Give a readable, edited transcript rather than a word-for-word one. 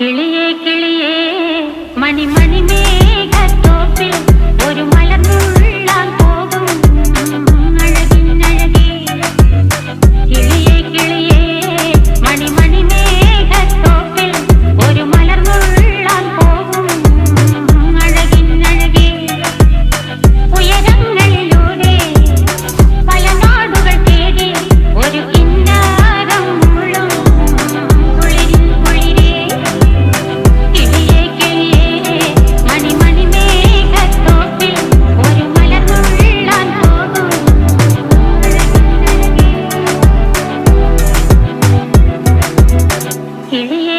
കിളിയേ കിളിയേ മണിമണി മേഘത്തോപ്പിൽ ഒരു മലർന്നുള്ളാൻ പോകും അഴകിനഴകേ. കിളിയേ കിളിയേ മണിമണി മേഘത്തോപ്പിൽ ഒരു മലർന്നുള്ളാൻ പോകും അഴകിനഴകേ. ഉയരങ്ങളിലൂടെ പല നാടുകൾ തേടി ഒരു കിന്നാരം മുഴും കുളിരിൻ കുളിരേ. കിളിയേ കിളിയേ മണിമണി മേഘത്തോപ്പിൽ ഒരു മലർന്നുള്ളാൻ പോകും അഴകിനഴകേ. കിളിയേ